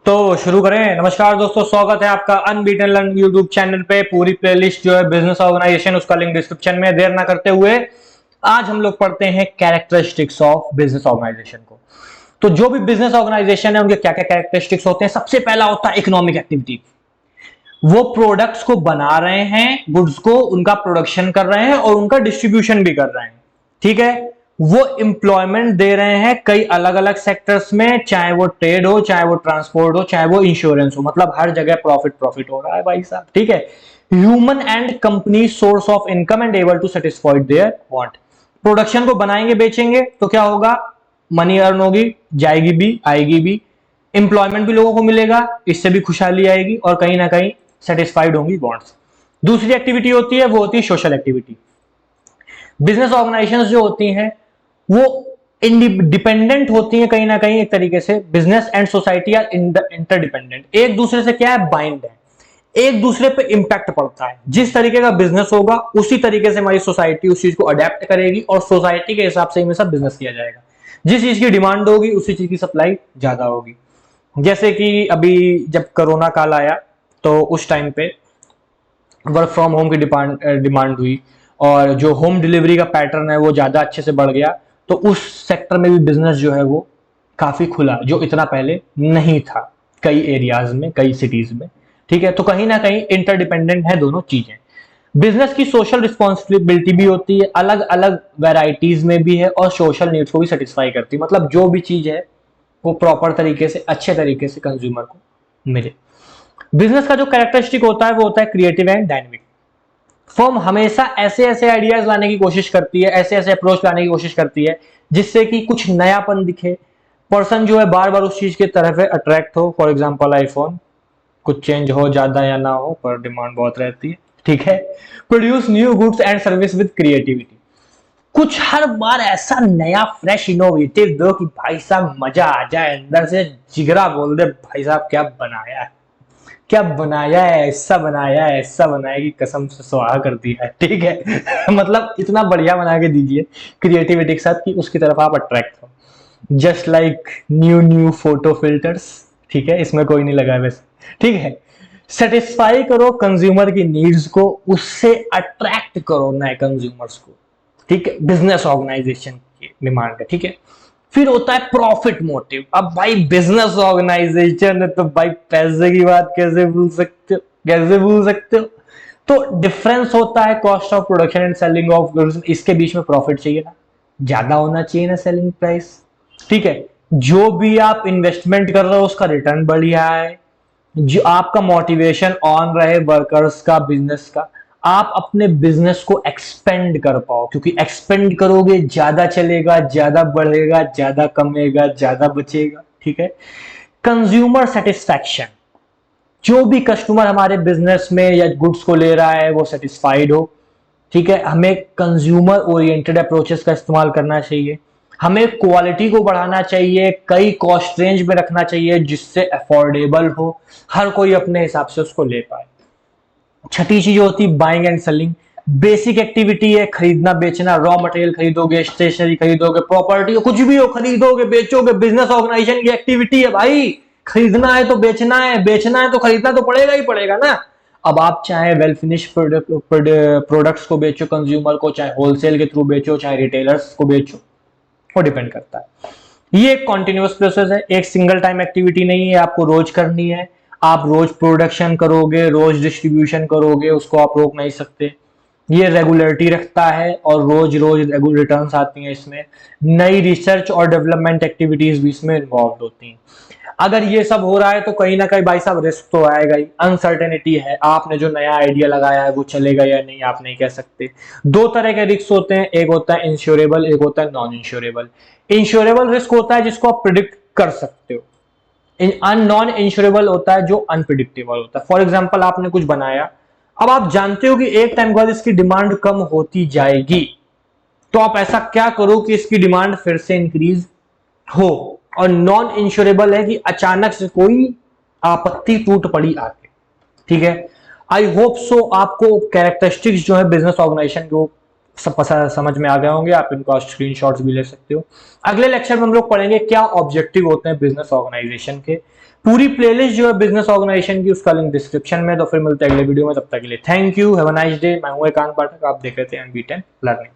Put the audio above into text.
तो शुरू करें। नमस्कार दोस्तों, स्वागत है आपका अनबीटन लर्न यूट्यूब चैनल पे। पूरी प्लेलिस्ट जो है बिजनेस ऑर्गेनाइजेशन, उसका लिंक डिस्क्रिप्शन में। देर ना करते हुए आज हम लोग पढ़ते हैं कैरेक्टरिस्टिक्स ऑफ बिजनेस ऑर्गेनाइजेशन को। तो जो भी बिजनेस ऑर्गेनाइजेशन है उनके क्या क्या कैरेक्टरिस्टिक्स होते हैं। सबसे पहला होता है इकोनॉमिक एक्टिविटी। वो प्रोडक्ट्स को बना रहे हैं, गुड्स को उनका प्रोडक्शन कर रहे हैं और उनका डिस्ट्रीब्यूशन भी कर रहे हैं। ठीक है, वो एम्प्लॉयमेंट दे रहे हैं कई अलग अलग सेक्टर्स में, चाहे वो ट्रेड हो, चाहे वो ट्रांसपोर्ट हो, चाहे वो इंश्योरेंस हो। मतलब हर जगह प्रॉफिट प्रॉफिट हो रहा है भाई साहब। ठीक है, human and company source of income and able to satisfy their want. Production को बनाएंगे, बेचेंगे तो क्या होगा? मनी अर्न होगी, जाएगी भी आएगी भी, एम्प्लॉयमेंट भी लोगों को मिलेगा, इससे भी खुशहाली आएगी और कहीं ना कहीं सेटिस्फाइड होंगी बॉन्ड्स। दूसरी एक्टिविटी होती है, वो होती है सोशल एक्टिविटी। बिजनेस ऑर्गेनाइजेशंस जो होती हैं वो डिपेंडेंट होती हैं कहीं ना कहीं एक तरीके से। Business and society are interdependent, एक दूसरे से क्या है, बाइंड है, एक दूसरे पे इंपैक्ट पड़ता है। जिस तरीके का बिजनेस होगा उसी तरीके से हमारी सोसाइटी उस चीज को अडेप्ट करेगी और सोसाइटी के हिसाब से हमेशा बिजनेस किया जाएगा। जिस चीज की डिमांड होगी उसी चीज की सप्लाई ज्यादा होगी। जैसे कि अभी जब कोरोना काल आया तो उस टाइम पे वर्क फ्रॉम होम की डिमांड हुई और जो होम डिलीवरी का पैटर्न है वो ज्यादा अच्छे से बढ़ गया। तो उस सेक्टर में भी बिजनेस जो है वो काफी खुला, जो इतना पहले नहीं था कई एरियाज में, कई सिटीज में। ठीक है, तो कहीं ना कहीं इंटरडिपेंडेंट है दोनों चीजें। बिजनेस की सोशल रिस्पॉन्सिबिलिटी भी होती है, अलग अलग वेराइटीज में भी है, और सोशल नीड्स को भी सेटिस्फाई करती है। मतलब जो भी चीज है वो प्रॉपर तरीके से, अच्छे तरीके से कंज्यूमर को मिले। बिजनेस का जो कैरेक्टरिस्टिक होता है वो होता है क्रिएटिव एंड डायनेमिक। फर्म हमेशा ऐसे ऐसे आइडियाज लाने की कोशिश करती है, ऐसे ऐसे अप्रोच लाने की कोशिश करती है जिससे कि कुछ नयापन दिखे, पर्सन जो है बार बार उस चीज की तरफ अट्रैक्ट हो। फॉर एग्जांपल आईफोन, कुछ चेंज हो ज्यादा या ना हो पर डिमांड बहुत रहती है। ठीक है, produce new goods and service with creativity. कुछ हर बार ऐसा नया फ्रेश इनोवेटिव दो कि भाई साहब मजा आ जाए, अंदर से जिगरा बोल दे भाई साहब क्या बनाया है, क्या बनाया है, ऐसा बनाया है, ऐसा बनाया कि कसम से सुहा कर दिया है। ठीक है मतलब इतना बढ़िया बना के दीजिए क्रिएटिविटी के साथ कि उसकी तरफ आप अट्रैक्ट हो। Just like new new photo filters. ठीक है, इसमें कोई नहीं लगा है वैसे। ठीक है, सेटिस्फाई करो कंज्यूमर की नीड्स को, उससे अट्रैक्ट करो नए कंज्यूमर्स को। ठीक है, बिजनेस ऑर्गेनाइजेशन की डिमांड है। ठीक है, फिर होता है प्रॉफिट मोटिव। अब भाई बिजनेस ऑर्गेनाइजेशन है तो भाई पैसे की बात कैसे भूल सकते हो, कैसे भूल सकते हो? तो डिफरेंस होता है cost of production and selling of goods, इसके बीच में प्रॉफिट चाहिए ना, ज्यादा होना चाहिए ना सेलिंग प्राइस। ठीक है, जो भी आप इन्वेस्टमेंट कर रहे हो उसका रिटर्न बढ़िया है, जो आपका मोटिवेशन ऑन रहे वर्कर्स का, बिजनेस का, आप अपने बिजनेस को एक्सपेंड कर पाओ, क्योंकि एक्सपेंड करोगे ज्यादा चलेगा, ज्यादा बढ़ेगा, ज्यादा कमेगा, ज्यादा बचेगा। ठीक है, कंज्यूमर सेटिस्फैक्शन, जो भी कस्टमर हमारे बिजनेस में या गुड्स को ले रहा है वो सेटिस्फाइड हो। ठीक है, हमें कंज्यूमर ओरिएंटेड अप्रोचेस का इस्तेमाल करना चाहिए, हमें क्वालिटी को बढ़ाना चाहिए, कई कॉस्ट रेंज में रखना चाहिए जिससे अफोर्डेबल हो, हर कोई अपने हिसाब से उसको ले पाए। छठी चीज होती है buying and selling. Basic activity है खरीदना बेचना, रॉ मटेरियल खरीदोगे, स्टेशनरी खरीदोगे, प्रॉपर्टी कुछ भी हो खरीदोगे बेचोगे, बिजनेस ऑर्गेनाइजेशन की एक्टिविटी है भाई। खरीदना है तो बेचना है, बेचना है तो खरीदना तो पड़ेगा ही पड़ेगा ना। अब आप चाहे वेल फिनिश प्रोडक्ट्स को बेचो कंज्यूमर को, चाहे होलसेल के थ्रू बेचो, चाहे रिटेलर्स को बेचो, वो डिपेंड करता है। ये एक कॉन्टिन्यूस प्रोसेस है, एक सिंगल टाइम एक्टिविटी नहीं है, आपको रोज करनी है। आप रोज प्रोडक्शन करोगे, रोज डिस्ट्रीब्यूशन करोगे, उसको आप रोक नहीं सकते। ये रेगुलरिटी रखता है और रोज रोज रिटर्न्स आती हैं इसमें। नई रिसर्च और डेवलपमेंट एक्टिविटीज भी इसमें इन्वॉल्व होती हैं। अगर ये सब हो रहा है तो कहीं ना कहीं भाई साहब रिस्क तो आएगा ही, अनसर्टेनिटी है। आपने जो नया आइडिया लगाया है वो चलेगा या नहीं आप नहीं कह सकते। दो तरह के रिस्क होते हैं, एक होता है इंश्योरेबल, एक होता है नॉन इंश्योरेबल। इंश्योरेबल रिस्क होता है जिसको आप प्रिडिक्ट कर सकते हो, नॉन इंश्योरेबल होता है जो अनप्रिडिक्टेबल होता है। फॉर एग्जाम्पल आपने कुछ बनाया, अब आप जानते हो कि एक टाइम बाद इसकी डिमांड कम होती जाएगी, तो आप ऐसा क्या करो कि इसकी डिमांड फिर से इंक्रीज हो। और नॉन इंश्योरेबल है कि अचानक से कोई आपत्ति टूट पड़ी आके। ठीक है, आई होप सो आपको कैरेक्टरिस्टिक्स जो है बिजनेस ऑर्गेनाइजेशन को सब समझ में आ गए होंगे। आप इनका स्क्रीनशॉट्स भी ले सकते हो। अगले लेक्चर में हम लोग पढ़ेंगे क्या ऑब्जेक्टिव होते हैं बिजनेस ऑर्गेनाइजेशन के, पूरी प्लेलिस्ट जो है बिजनेस ऑर्गेनाइजेशन की, उसका लिंक डिस्क्रिप्शन में। तो फिर मिलते हैं अगले वीडियो में, तब तक के लिए thank you, have a nice day. मैं हूं एकांत पाठक, आप देख रहे थे अनबीटन लर्निंग।